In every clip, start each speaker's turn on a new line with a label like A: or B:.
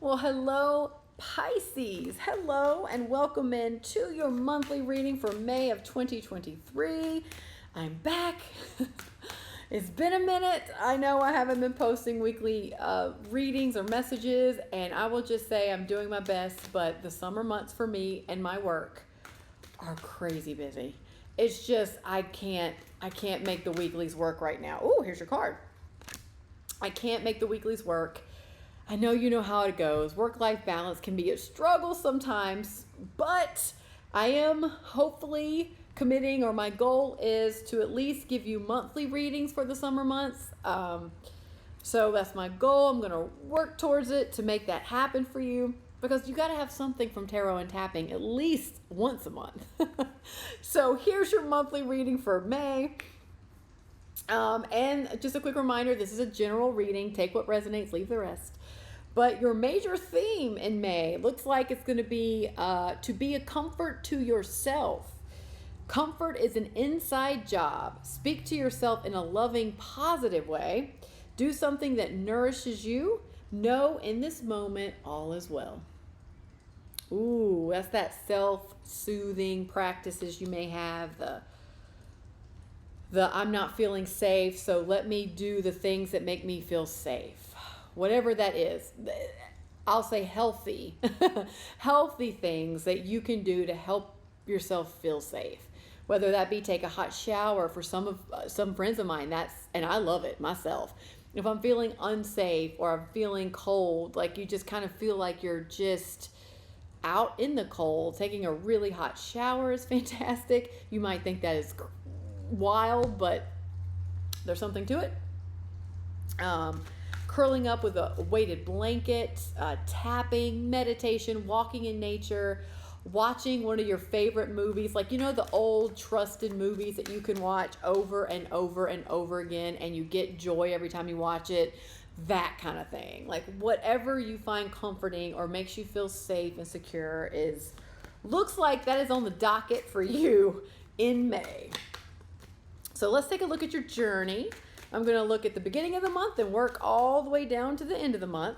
A: Well, hello, Pisces. Hello, and welcome in to your monthly reading for May of 2023. I'm back. It's been a minute. I know I haven't been posting weekly readings or messages, and I will just say I'm doing my best, but the summer months for me and my work are crazy busy. It's just I can't make the weeklies work right now. Oh, here's your card. I can't make the weeklies work. I know you know how it goes. Work-life balance can be a struggle sometimes, but I am hopefully committing, or my goal is to at least give you monthly readings for the summer months. So that's my goal. I'm going to work towards it to make that happen for you, because you got to have something from tarot and tapping at least once a month. So here's your monthly reading for May. And just a quick reminder, this is a general reading. Take what resonates, leave the rest. But your major theme in May looks like it's going to be a comfort to yourself. Comfort is an inside job. Speak to yourself in a loving, positive way. Do something that nourishes you. Know in this moment all is well. Ooh, that's that self-soothing practices you may have. The I'm not feeling safe, so let me do the things that make me feel safe. Whatever that is, I'll say healthy, healthy things that you can do to help yourself feel safe. Whether that be take a hot shower. For some friends of mine, and I love it myself. If I'm feeling unsafe or I'm feeling cold, like you just kind of feel like you're just out in the cold, taking a really hot shower is fantastic. You might think that is wild, but there's something to it. Curling up with a weighted blanket, tapping, meditation, walking in nature, watching one of your favorite movies, like, you know, the old trusted movies that you can watch over and over and over again, and you get joy every time you watch it, that kind of thing. Like whatever you find comforting or makes you feel safe and secure looks like that is on the docket for you in May. So let's take a look at your journey. I'm going to look at the beginning of the month and work all the way down to the end of the month.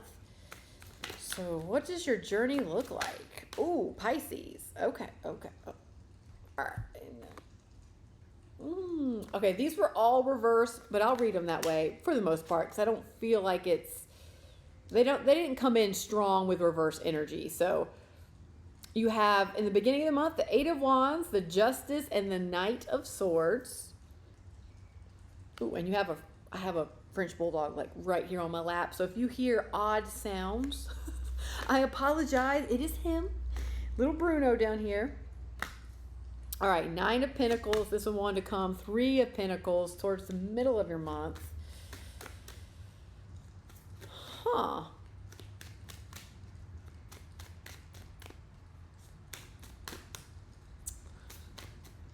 A: So what does your journey look like? Ooh, Pisces. Okay. Oh. All right. Okay, these were all reversed, but I'll read them that way for the most part, because I don't feel like they didn't come in strong with reverse energy. So you have, in the beginning of the month, the Eight of Wands, the Justice, and the Knight of Swords. Ooh, and I have a French Bulldog like right here on my lap. So if you hear odd sounds, I apologize. It is him, little Bruno down here. All right, Nine of Pentacles. This one wanted to come. Three of Pentacles towards the middle of your month. Huh.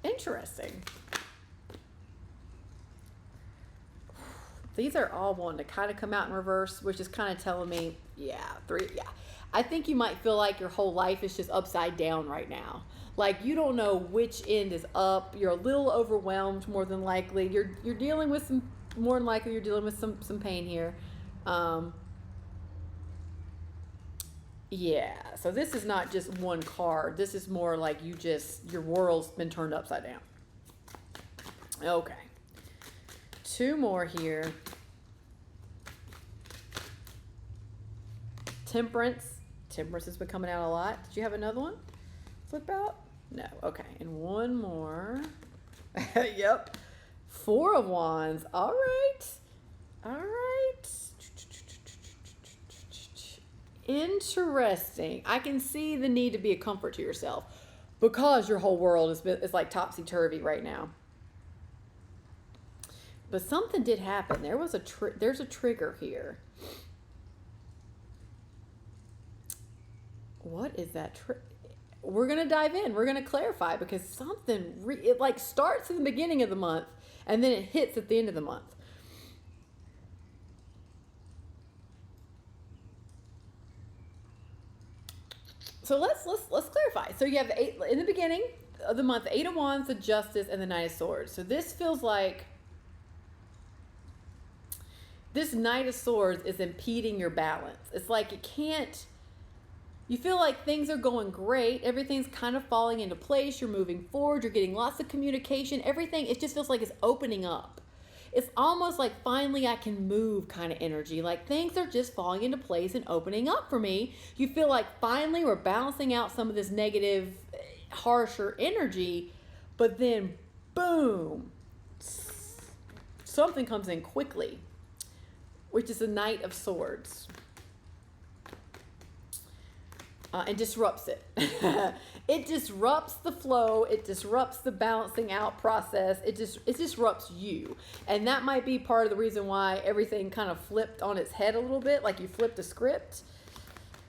A: Interesting. These are all wanting to kind of come out in reverse, which is kind of telling me, three. I think you might feel like your whole life is just upside down right now. Like you don't know which end is up. You're a little overwhelmed, more than likely. You're dealing with more than likely you're dealing with some pain here. So this is not just one card. This is more like your world's been turned upside down. Okay. Two more here. Temperance. Temperance has been coming out a lot. Did you have another one flip out? No. Okay. And one more. Yep. Four of Wands. All right. Interesting. I can see the need to be a comfort to yourself because your whole world is like topsy-turvy right now. But something did happen. There's a trigger here. What is that? We're going to dive in. We're going to clarify, because something, it like starts in the beginning of the month and then it hits at the end of the month. So let's clarify. So you have in the beginning of the month, the Eight of Wands, the Justice, and the Knight of Swords. So this feels like this Knight of Swords is impeding your balance. It's like it can't You feel like things are going great. Everything's kind of falling into place. You're moving forward. You're getting lots of communication. Everything, it just feels like it's opening up. It's almost like finally I can move kind of energy. Like things are just falling into place and opening up for me. You feel like finally we're balancing out some of this negative, harsher energy. But then, boom, something comes in quickly, which is the Knight of Swords. And disrupts it. It disrupts the flow. It disrupts the balancing out process. It disrupts you. And that might be part of the reason why everything kind of flipped on its head a little bit, like you flipped a script.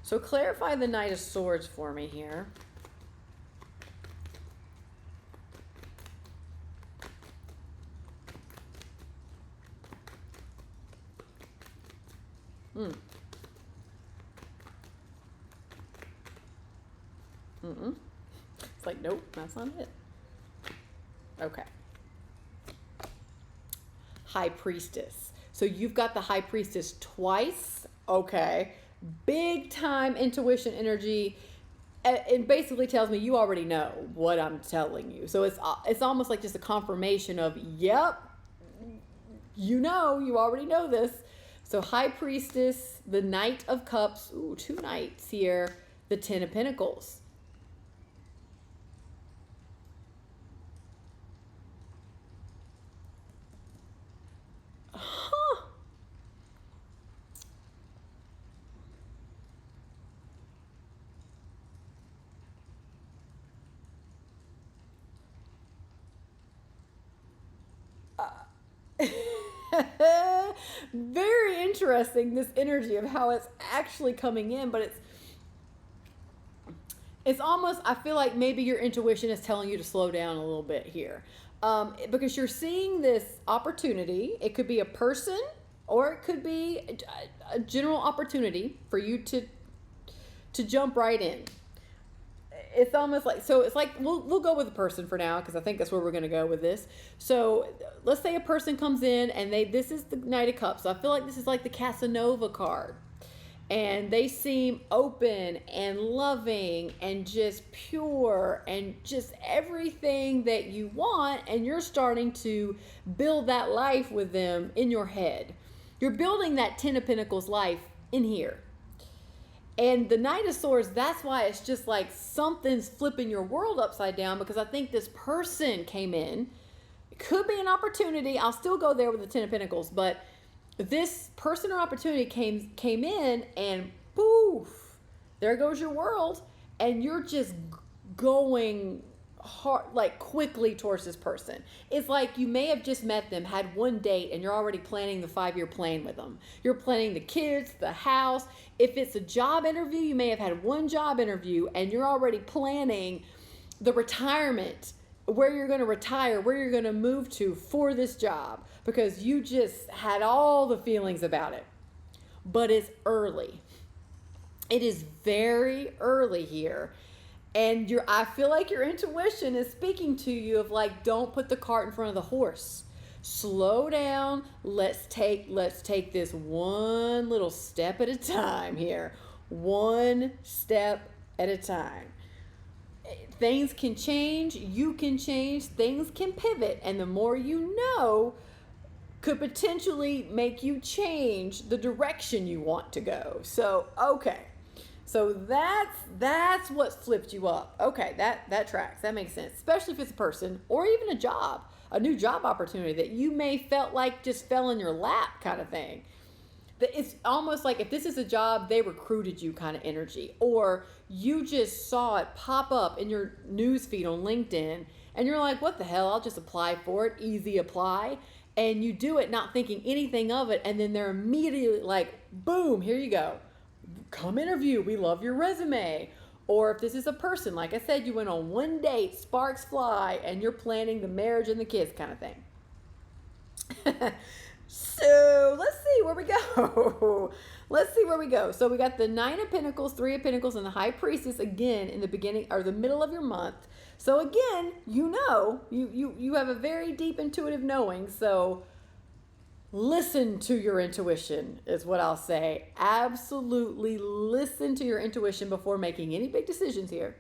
A: So clarify the Knight of Swords for me here. It's like, nope, that's not it. Okay. High Priestess. So you've got the High Priestess twice. Okay. Big time intuition energy. It basically tells me you already know what I'm telling you. So it's almost like just a confirmation of, yep, you already know this. So High Priestess, the Knight of Cups. Ooh, 2 knights here. The 10 of Pentacles. Very interesting, this energy of how it's actually coming in, but it's almost, I feel like maybe your intuition is telling you to slow down a little bit here, because you're seeing this opportunity. It could be a person or it could be a general opportunity for you to jump right in. It's almost like, so it's like, we'll go with a person for now, because I think that's where we're going to go with this. So let's say a person comes in and this is the Knight of Cups. So I feel like this is like the Casanova card. And they seem open and loving and just pure and just everything that you want. And you're starting to build that life with them in your head. You're building that 10 of Pentacles life in here. And the Knight of Swords, that's why it's just like something's flipping your world upside down, because I think this person came in. It could be an opportunity. I'll still go there with the 10 of Pentacles, but this person or opportunity came in and poof, there goes your world. And you're just going hard, like quickly towards this person. It's like you may have just met them, had one date, and you're already planning the 5-year plan with them. You're planning the kids, the house. If it's a job interview, you may have had one job interview and you're already planning the retirement, where you're going to retire, where you're going to move to for this job, because you just had all the feelings about it. But it's early. It is very early here. And I feel like your intuition is speaking to you of like, don't put the cart in front of the horse. Slow down. Let's take this one little step at a time here. One step at a time. Things can change. You can change. Things can pivot. And the more you know could potentially make you change the direction you want to go. So, okay. So that's what flipped you up. Okay, that tracks. That makes sense. Especially if it's a person or even a job, a new job opportunity that you may felt like just fell in your lap kind of thing. It's almost like if this is a job, they recruited you kind of energy, or you just saw it pop up in your news feed on LinkedIn and you're like, what the hell? I'll just apply for it. Easy apply. And you do it not thinking anything of it. And then they're immediately like, boom, here you go. Come interview. We love your resume. Or if this is a person, like I said, you went on one date, sparks fly, and you're planning the marriage and the kids kind of thing. So let's see where we go. Let's see where we go. So we got the 9 of Pentacles, 3 of Pentacles, and the High Priestess again in the beginning or the middle of your month. So again, you know, you have a very deep intuitive knowing. So listen to your intuition is what I'll say. Absolutely listen to your intuition before making any big decisions here.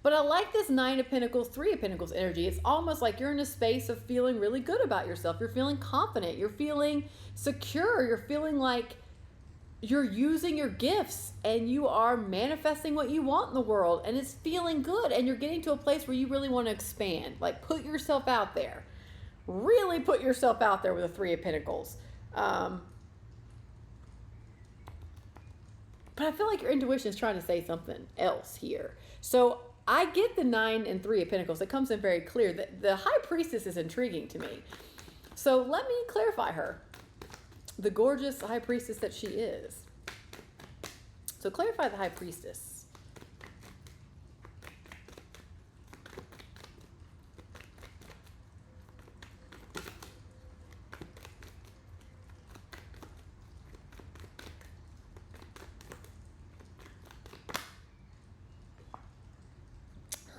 A: But I like this Nine of Pentacles, Three of Pentacles energy. It's almost like you're in a space of feeling really good about yourself. You're feeling confident. You're feeling secure. You're feeling like you're using your gifts and you are manifesting what you want in the world, and it's feeling good, and you're getting to a place where you really want to expand. Like, put yourself out there. Really put yourself out there with the Three of Pentacles. But I feel like your intuition is trying to say something else here. So I get the 9 and 3 of Pentacles. It comes in very clear. The High Priestess is intriguing to me. So let me clarify her. The gorgeous High Priestess that she is. So clarify the High Priestess.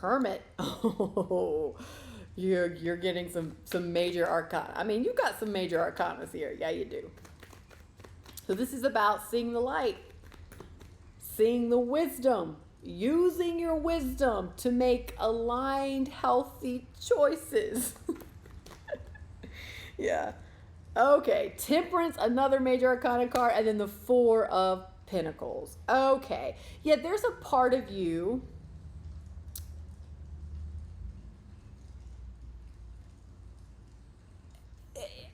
A: Hermit. Oh, you're getting some major arcana. I mean, you've got some major arcanas here. Yeah, you do. So this is about seeing the light, seeing the wisdom, using your wisdom to make aligned, healthy choices. Yeah. Okay. Temperance, another major arcana card, and then the Four of Pentacles. Okay. Yeah, there's a part of you.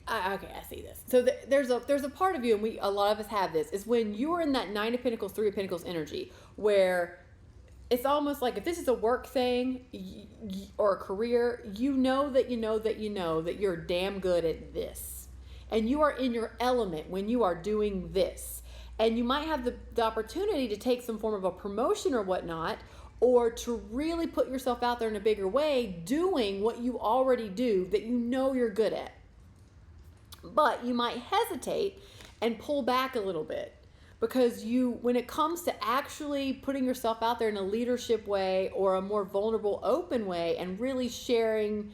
A: Okay, I see this. So there's a part of you, and a lot of us have this, is when you're in that Nine of Pentacles, Three of Pentacles energy, where it's almost like if this is a work thing or a career, you know that you're damn good at this, and you are in your element when you are doing this, and you might have the opportunity to take some form of a promotion or whatnot, or to really put yourself out there in a bigger way, doing what you already do that you know you're good at. But you might hesitate and pull back a little bit because when it comes to actually putting yourself out there in a leadership way or a more vulnerable, open way and really sharing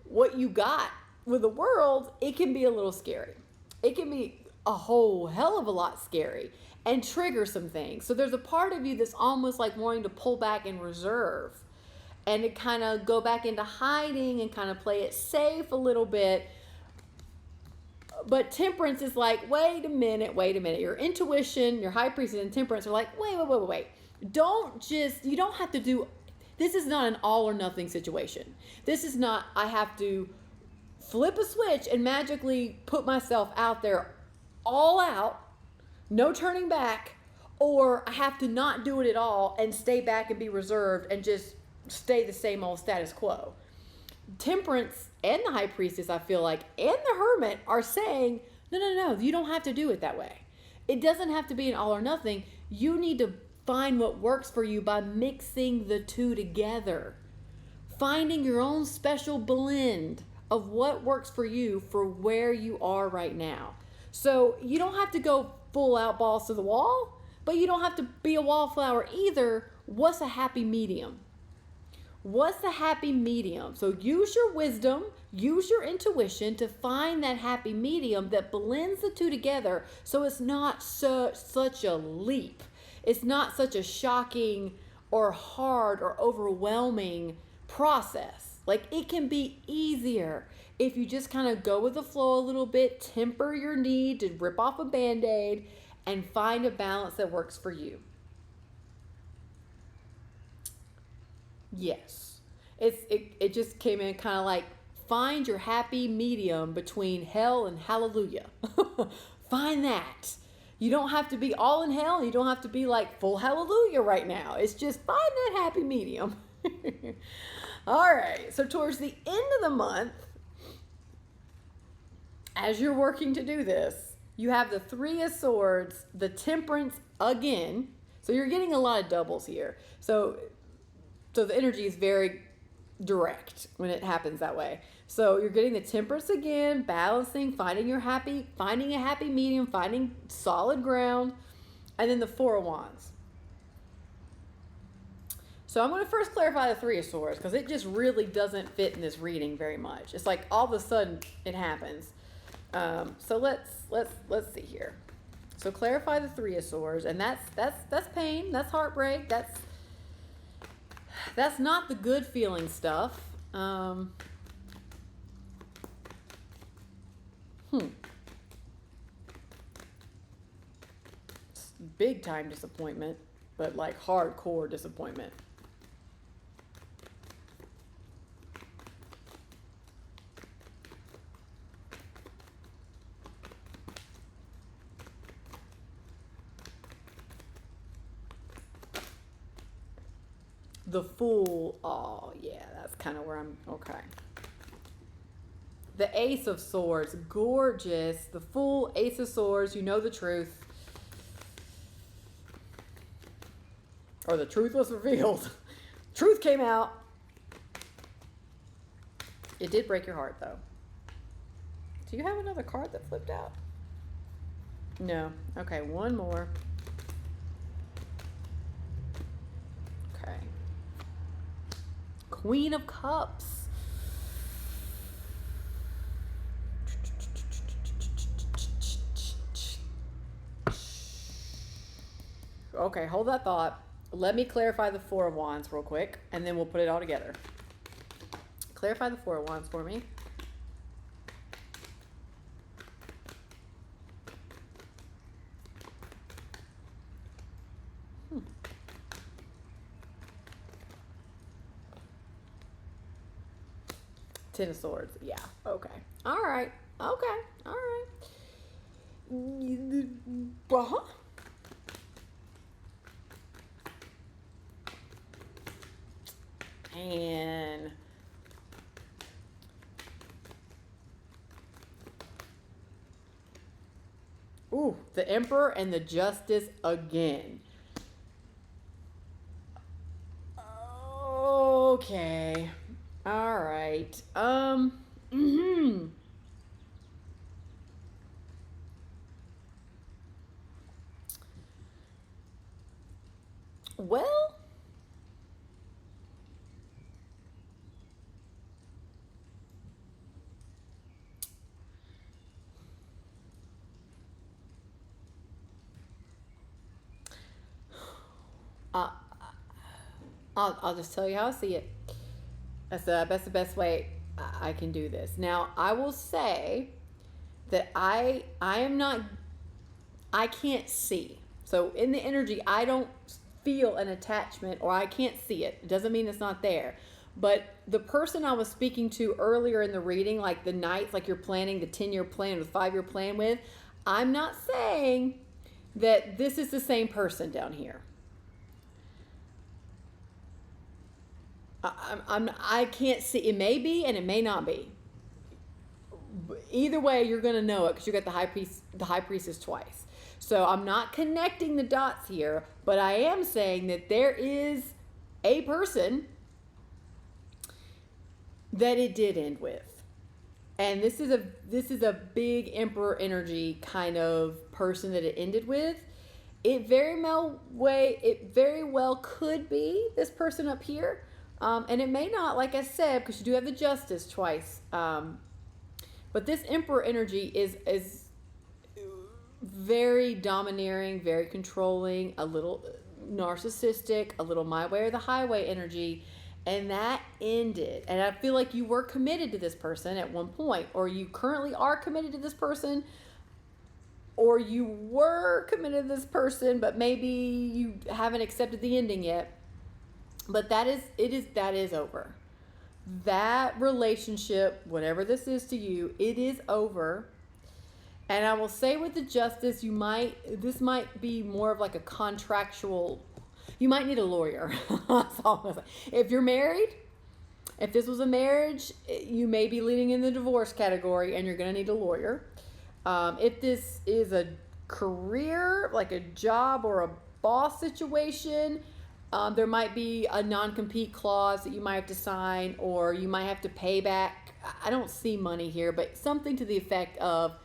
A: what you got with the world, it can be a little scary. It can be a whole hell of a lot scary and trigger some things. So there's a part of you that's almost like wanting to pull back and reserve and to kind of go back into hiding and kind of play it safe a little bit. But Temperance is like, wait a minute. Your intuition, your High Priestess and Temperance are like, wait. You don't have to do, this is not an all or nothing situation. This is not, I have to flip a switch and magically put myself out there all out, no turning back, or I have to not do it at all and stay back and be reserved and just stay the same old status quo. Temperance and the High Priestess, I feel like, and the Hermit are saying, no, you don't have to do it that way. It doesn't have to be an all or nothing. You need to find what works for you by mixing the two together. Finding your own special blend of what works for you for where you are right now. So you don't have to go full out balls to the wall, but you don't have to be a wallflower either. What's a happy medium? What's the happy medium? So use your wisdom, use your intuition to find that happy medium that blends the two together so it's not such a leap. It's not such a shocking or hard or overwhelming process. Like, it can be easier if you just kind of go with the flow a little bit, temper your need to rip off a Band-Aid, and find a balance that works for you. Yes. It just came in kind of like, find your happy medium between hell and hallelujah. Find that. You don't have to be all in hell. You don't have to be like full hallelujah right now. It's just find that happy medium. All right. So towards the end of the month, as you're working to do this, you have the Three of Swords, the Temperance again. So you're getting a lot of doubles here. So the energy is very direct when it happens that way. So you're getting the Temperance again, balancing, finding a happy medium, finding solid ground, and then the Four of Wands. So I'm going to first clarify the Three of Swords because it just really doesn't fit in this reading very much. It's like all of a sudden it happens. So let's see here. So clarify the Three of Swords, and that's pain, that's heartbreak, that's not the good feeling stuff. Big time disappointment, but like hardcore disappointment. The Fool. Oh, yeah, that's kind of where I'm. Okay. The Ace of Swords. Gorgeous. The Fool, Ace of Swords. You know the truth. Or the truth was revealed. Truth came out. It did break your heart, though. Do you have another card that flipped out? No. Okay, one more. Okay. Queen of Cups. Okay, hold that thought. Let me clarify the Four of Wands real quick, and then we'll put it all together. Clarify the Four of Wands for me. Ten of Swords. Yeah. Okay. All right. Okay. All right. Uh-huh. And ooh, the Emperor and the Justice again. Okay. All right. Well, uh, I'll just tell you how I see it. That's the best way I can do this. Now, I will say that I am not, I can't see. So in the energy, I don't feel an attachment, or I can't see it. It doesn't mean it's not there. But the person I was speaking to earlier in the reading, like the Knights, like you're planning the 10-year plan or the 5-year plan with, I'm not saying that this is the same person down here. I can't see. It may be and it may not be. Either way, you're going to know it because you got the high priestess twice. So I'm not connecting the dots here, but I am saying that there is a person that it did end with. And this is a big Emperor energy kind of person that it ended with. It very well could be this person up here. And it may not, like I said, because you do have the Justice twice. But this Emperor energy is very domineering, very controlling, a little narcissistic, a little my way or the highway energy. And that ended. And I feel like you were committed to this person at one point, or you currently are committed to this person, or you were committed to this person, but maybe you haven't accepted the ending yet. But that is over. That relationship, whatever this is to you, it is over. And I will say with the Justice, this might be more of like a contractual, you might need a lawyer. That's all I'm gonna say. If you're married, if this was a marriage, you may be leaning in the divorce category and you're going to need a lawyer. If this is a career, like a job or a boss situation, there might be a non-compete clause that you might have to sign, or you might have to pay back. I don't see money here, but something to the effect of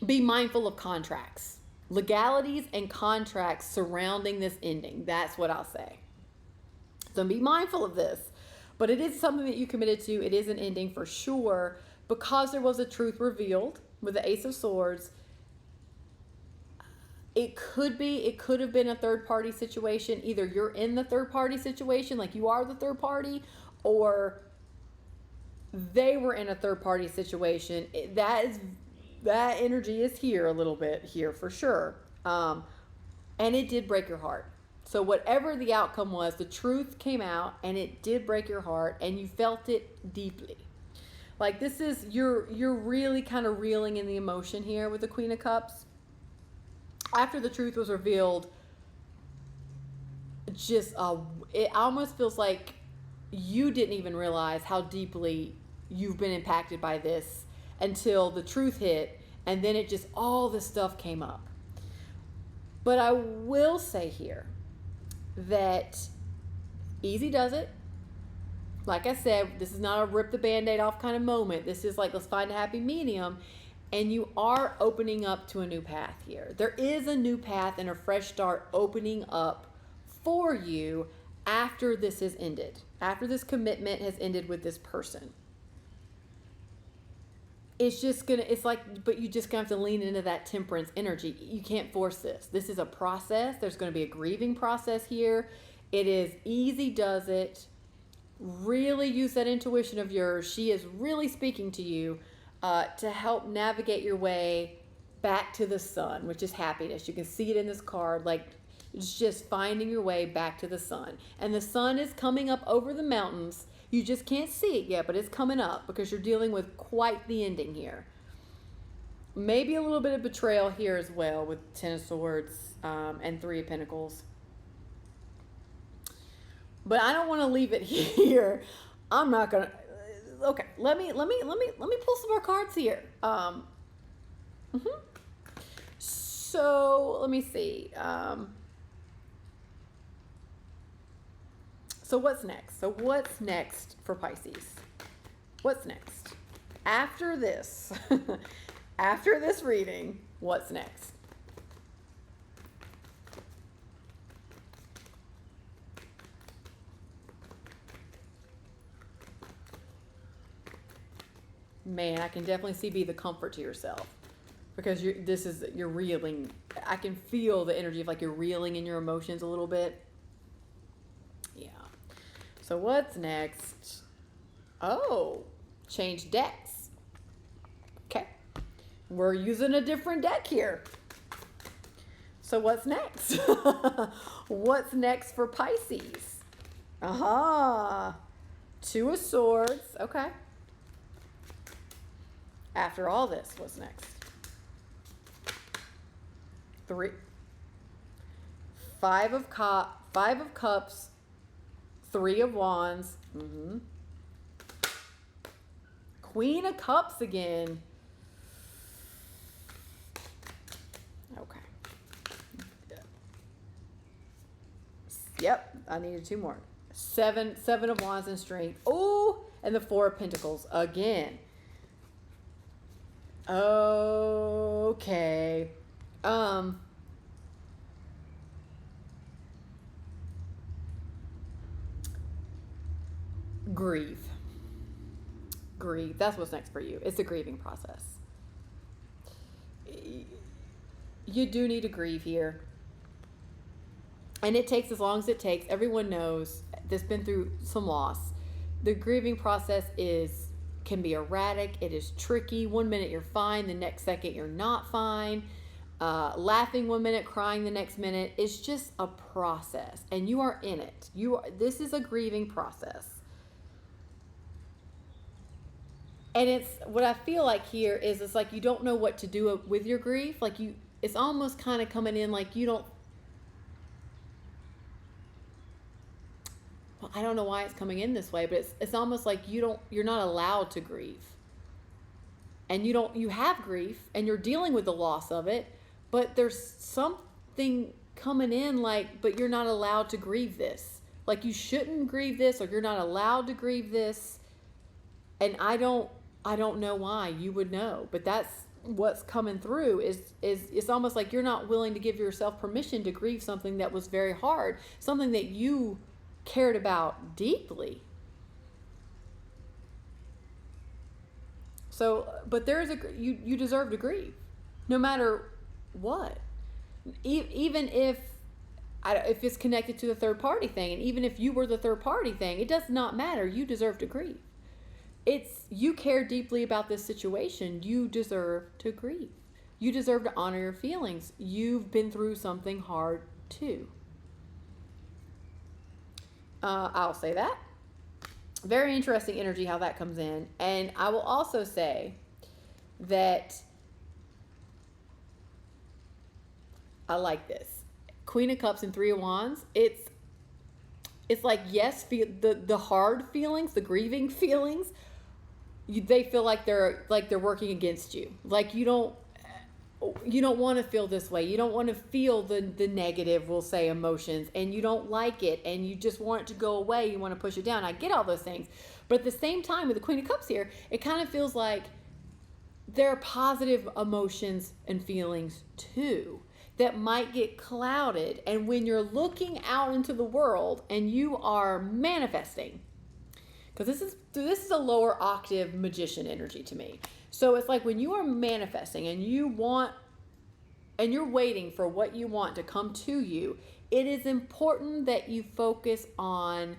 A: be mindful of contracts, legalities and contracts surrounding this ending. That's what I'll say. So be mindful of this, but it is something that you committed to. It is an ending for sure, because there was a truth revealed with the Ace of Swords, it could have been a third party situation. Either you're in the third party situation, like you are the third party, or they were in a third party situation. That energy is here a little bit here for sure. And it did break your heart. So whatever the outcome was, the truth came out and it did break your heart and you felt it deeply. Like this is, you're really kind of reeling in the emotion here with the Queen of Cups. After the truth was revealed, it almost feels like you didn't even realize how deeply you've been impacted by this until the truth hit, and then it just, all this stuff came up. But I will say here that easy does it. Like I said, this is not a rip the Band-Aid off kind of moment. This is like, let's find a happy medium. And you are opening up to a new path here. There is a new path and a fresh start opening up for you after this has ended. After this commitment has ended with this person. It's like, but you just have to lean into that temperance energy. You can't force this. This is a process. There's going to be a grieving process here. It is easy does it. Really use that intuition of yours. She is really speaking to you to help navigate your way back to the sun, which is happiness. You can see it in this card. Like, it's just finding your way back to the sun. And the sun is coming up over the mountains. You just can't see it yet, but it's coming up because you're dealing with quite the ending here. Maybe a little bit of betrayal here as well with Ten of Swords and Three of Pentacles. But I don't want to leave it here. I'm not gonna. Okay, let me pull some more cards here. So let me see. So what's next? So what's next for Pisces? What's next? After this, after this reading, what's next? Man, I can definitely see be the comfort to yourself because you're reeling. I can feel the energy of like you're reeling in your emotions a little bit. Yeah. So what's next? Oh, change decks. Okay. We're using a different deck here. So what's next? What's next for Pisces? Two of Swords. Okay. After all this, what's next? Five of Cups, Three of Wands. Queen of Cups again. Okay. Yep, I needed two more. Seven of Wands and Strength. Oh, and the Four of Pentacles again. Okay. Grieve. That's what's next for you. It's a grieving process. You do need to grieve here. And it takes as long as it takes. Everyone knows that's been through some loss. The grieving process can be erratic. It is tricky. 1 minute you're fine, the next second you're not fine. Laughing 1 minute, crying the next minute. It's just a process, and you are in it. This is a grieving process, and it's what I feel like here is it's like you don't know what to do with your grief. Like it's almost kind of coming in like you don't. Well, I don't know why it's coming in this way, but it's almost like you're not allowed to grieve. And you have grief and you're dealing with the loss of it, but there's something coming in like, but you're not allowed to grieve this. Like you shouldn't grieve this, or you're not allowed to grieve this. And I don't know why. You would know, but that's what's coming through is it's almost like you're not willing to give yourself permission to grieve something that was very hard, something that you cared about deeply. So, but you deserve to grieve, no matter what. Even if it's connected to the third party thing, and even if you were the third party thing, it does not matter. You deserve to grieve. You care deeply about this situation. You deserve to grieve. You deserve to honor your feelings. You've been through something hard too. I'll say that. Very interesting energy how that comes in. And I will also say that I like this. Queen of Cups and Three of Wands. It's like, yes, the hard feelings, the grieving feelings, they feel like they're working against you. Like you don't want to feel this way. You don't want to feel the negative, we'll say, emotions, and you don't like it, and you just want it to go away. You want to push it down. I get all those things. But at the same time, with the Queen of Cups here, it kind of feels like there are positive emotions and feelings too that might get clouded. And when you're looking out into the world and you are manifesting, because this is a lower octave magician energy to me. So it's like when you are manifesting and you're waiting for what you want to come to you, it is important that you focus on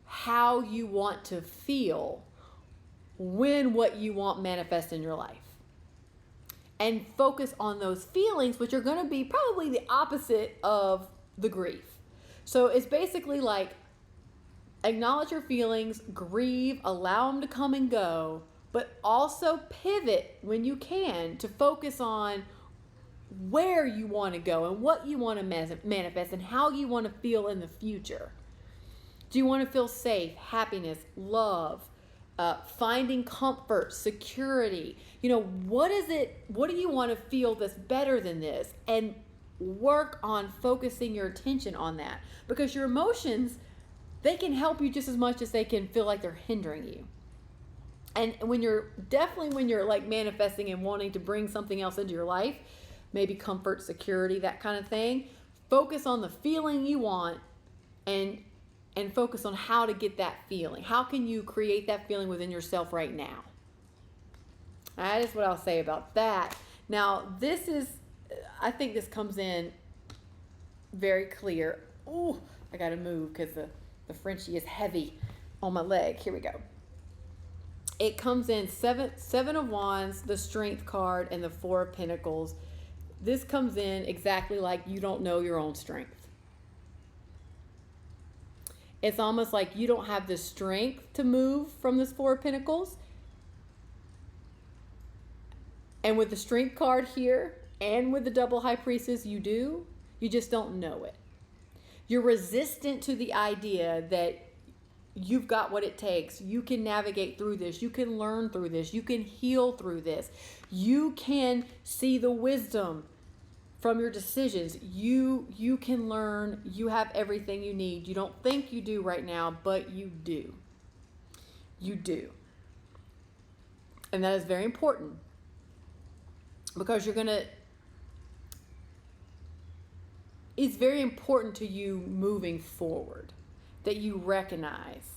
A: how you want to feel when what you want manifests in your life. And focus on those feelings, which are going to be probably the opposite of the grief. So it's basically like, acknowledge your feelings, grieve, allow them to come and go, but also pivot when you can to focus on where you want to go and what you want to manifest and how you want to feel in the future. Do you want to feel safe, happiness, love, finding comfort, security? What do you want to feel that's better than this? And work on focusing your attention on that, because your emotions, they can help you just as much as they can feel like they're hindering you. And when you're like manifesting and wanting to bring something else into your life, maybe comfort, security, that kind of thing, focus on the feeling you want and focus on how to get that feeling. How can you create that feeling within yourself right now? That is what I'll say about that. Now, I think this comes in very clear. Ooh, I got to move because the Frenchie is heavy on my leg. Here we go. It comes in seven of Wands, the Strength card, and the Four of Pentacles. This comes in exactly like you don't know your own strength. It's almost like you don't have the strength to move from this Four of Pentacles. And with the Strength card here and with the Double High Priestess, you do. You just don't know it. You're resistant to the idea that you've got what it takes. You can navigate through this. You can learn through this. You can heal through this. You can see the wisdom from your decisions. You can learn. You have everything you need. You don't think you do right now, but you do. You do. And that is very important, because it's very important to you moving forward that you recognize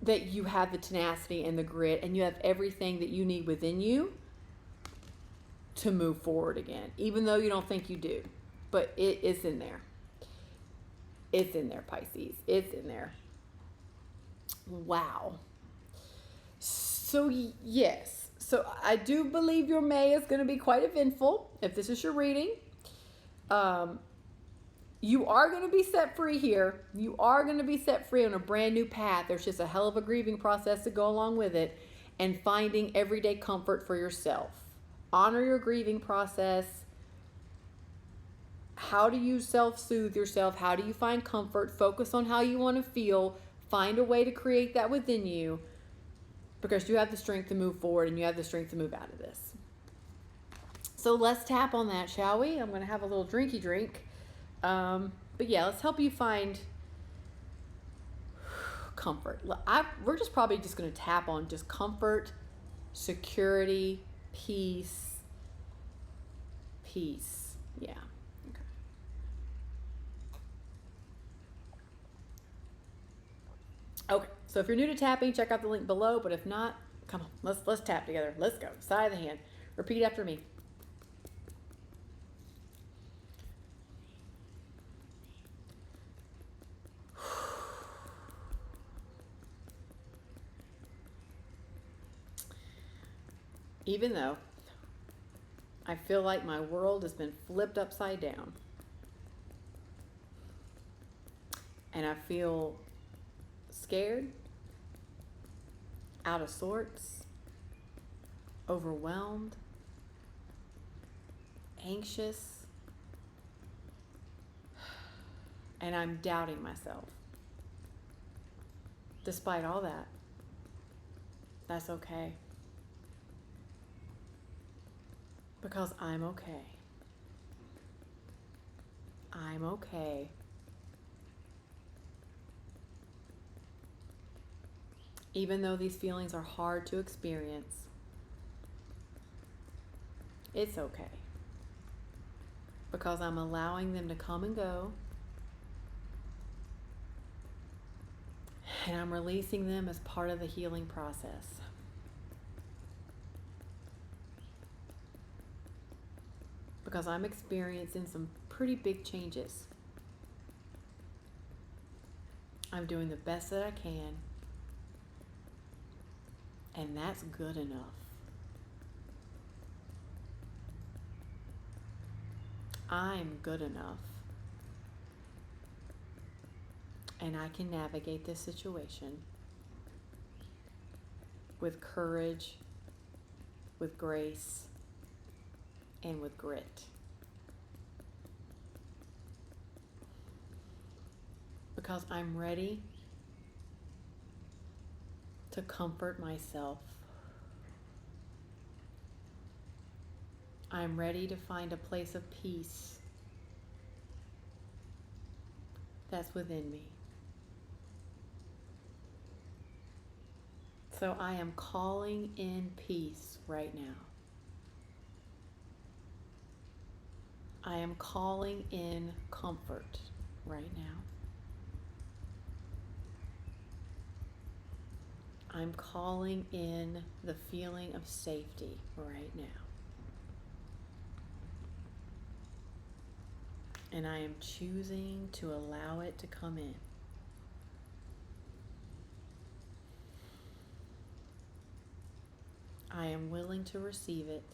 A: that you have the tenacity and the grit, and you have everything that you need within you to move forward again, even though you don't think you do. But it is in there. It's in there, Pisces. It's in there. Wow. So, yes. So, I do believe your May is going to be quite eventful, if this is your reading. You are going to be set free here. You are going to be set free on a brand new path. There's just a hell of a grieving process to go along with it, and finding everyday comfort for yourself. Honor your grieving process. How do you self-soothe yourself? How do you find comfort? Focus on how you want to feel. Find a way to create that within you, because you have the strength to move forward and you have the strength to move out of this. So let's tap on that, shall we? I'm going to have a little drinky drink. But yeah, let's help you find comfort. We're just probably just going to tap on just comfort, security, peace. Yeah. Okay. So if you're new to tapping, check out the link below. But if not, come on, let's tap together. Let's go. Side of the hand. Repeat after me. Even though I feel like my world has been flipped upside down, and I feel scared, out of sorts, overwhelmed, anxious, and I'm doubting myself. Despite all that, that's okay. Because I'm okay. I'm okay. Even though these feelings are hard to experience, it's okay. Because I'm allowing them to come and go, and I'm releasing them as part of the healing process. Because I'm experiencing some pretty big changes. I'm doing the best that I can, and that's good enough. I'm good enough, and I can navigate this situation with courage, with grace, and with grit. Because I'm ready to comfort myself. I'm ready to find a place of peace that's within me. So I am calling in peace right now. I am calling in comfort right now. I'm calling in the feeling of safety right now. And I am choosing to allow it to come in. I am willing to receive it.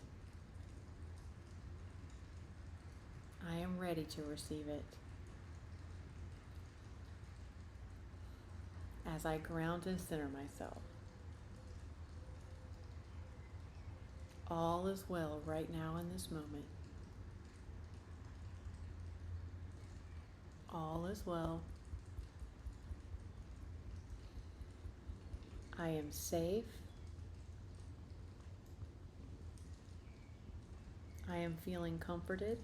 A: I am ready to receive it. As I ground and center myself. All is well right now in this moment. All is well. I am safe. I am feeling comforted.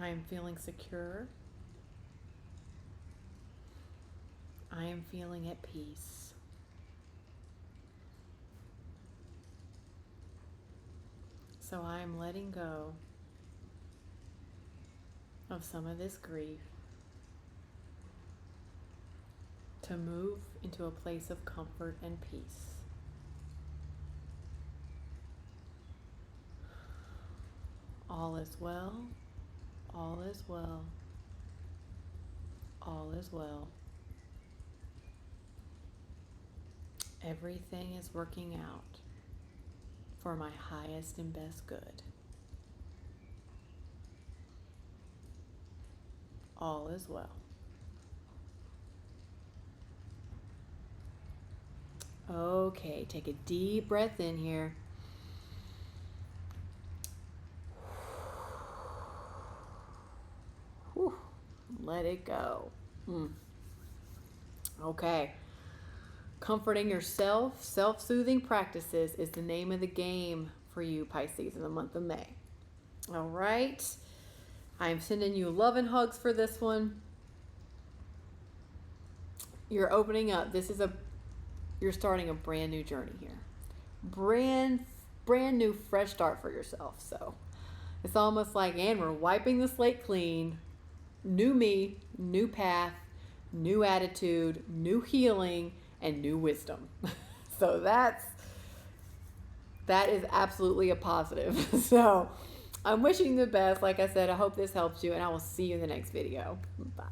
A: I am feeling secure. I am feeling at peace. So I am letting go of some of this grief to move into a place of comfort and peace. All is well. All is well. All is well. Everything is working out for my highest and best good. All is well. Okay, take a deep breath in here. Whew, let it go. Okay. Comforting yourself, self-soothing practices is the name of the game for you, Pisces, in the month of May. All right. I'm sending you love and hugs for this one. You're opening up. You're starting a brand new journey here. Brand new, fresh start for yourself. So it's almost like, and we're wiping the slate clean new me, new path, new attitude, new healing, and new wisdom. So that is absolutely a positive. So I'm wishing you the best. Like I said, I hope this helps you, and I will see you in the next video. Bye.